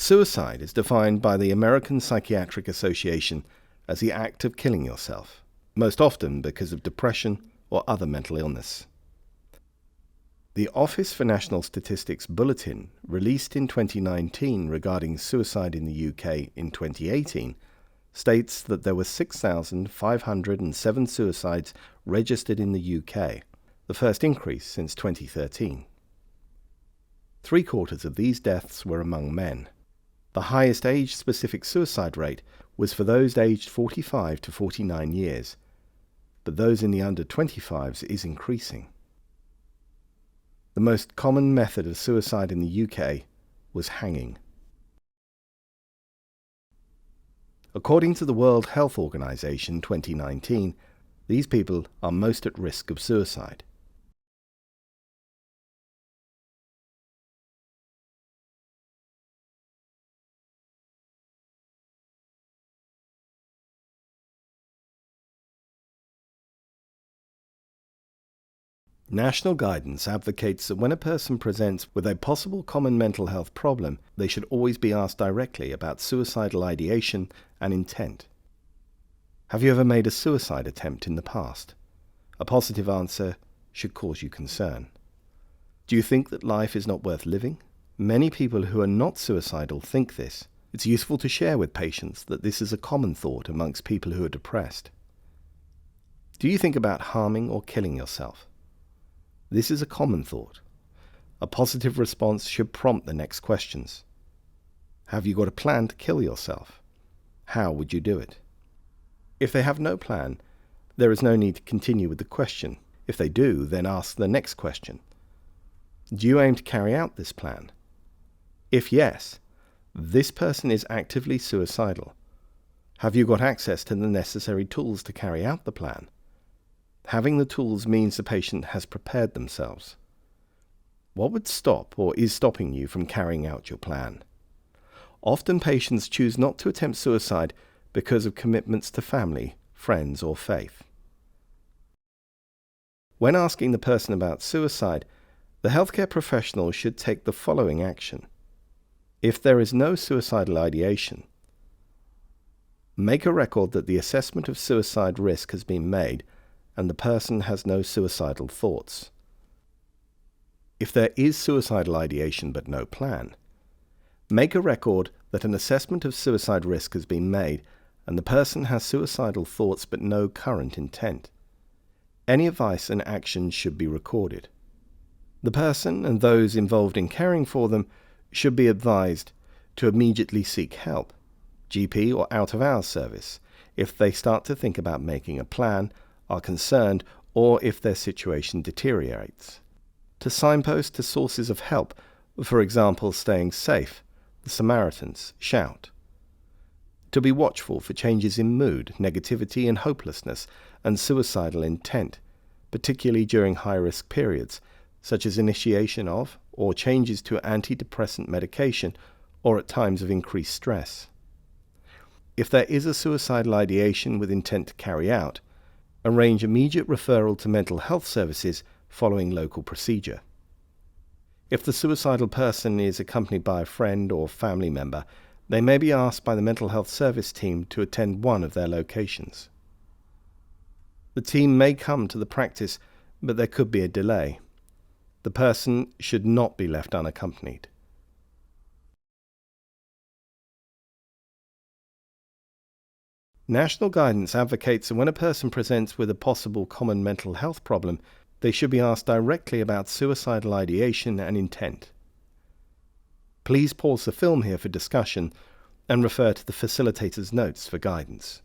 Suicide is defined by the American Psychiatric Association as the act of killing yourself, most often because of depression or other mental illness. The Office for National Statistics Bulletin, released in 2019 regarding suicide in the UK in 2018, states that there were 6,507 suicides registered in the UK, the first increase since 2013. 3/4 of these deaths were among men. The highest age-specific suicide rate was for those aged 45 to 49 years, but those in the under 25s is increasing. The most common method of suicide in the UK was hanging. According to the World Health Organization 2019, these people are most at risk of suicide. National guidance advocates that when a person presents with a possible common mental health problem, they should always be asked directly about suicidal ideation and intent. Have you ever made a suicide attempt in the past? A positive answer should cause you concern. Do you think that life is not worth living? Many people who are not suicidal think this. It's useful to share with patients that this is a common thought amongst people who are depressed. Do you think about harming or killing yourself? This is a common thought. A positive response should prompt the next questions. Have you got a plan to kill yourself? How would you do it? If they have no plan, there is no need to continue with the question. If they do, then ask the next question. Do you aim to carry out this plan? If yes, this person is actively suicidal. Have you got access to the necessary tools to carry out the plan? Having the tools means the patient has prepared themselves. What would stop or is stopping you from carrying out your plan? Often patients choose not to attempt suicide because of commitments to family, friends, or faith. When asking the person about suicide, the healthcare professional should take the following action. If there is no suicidal ideation, make a record that the assessment of suicide risk has been made and the person has no suicidal thoughts. If there is suicidal ideation but no plan, make a record that an assessment of suicide risk has been made and the person has suicidal thoughts but no current intent. Any advice and action should be recorded. The person and those involved in caring for them should be advised to immediately seek help, GP or out-of-hours service, if they start to think about making a plan, are concerned, or if their situation deteriorates. To signpost to sources of help, for example Staying Safe, the Samaritans, Shout. To be watchful for changes in mood, negativity and hopelessness, and suicidal intent, particularly during high-risk periods, such as initiation of or changes to antidepressant medication or at times of increased stress. If there is a suicidal ideation with intent to carry out, arrange immediate referral to mental health services following local procedure. If the suicidal person is accompanied by a friend or family member, they may be asked by the mental health service team to attend one of their locations. The team may come to the practice, but there could be a delay. The person should not be left unaccompanied. National guidance advocates that when a person presents with a possible common mental health problem, they should be asked directly about suicidal ideation and intent. Please pause the film here for discussion and refer to the facilitator's notes for guidance.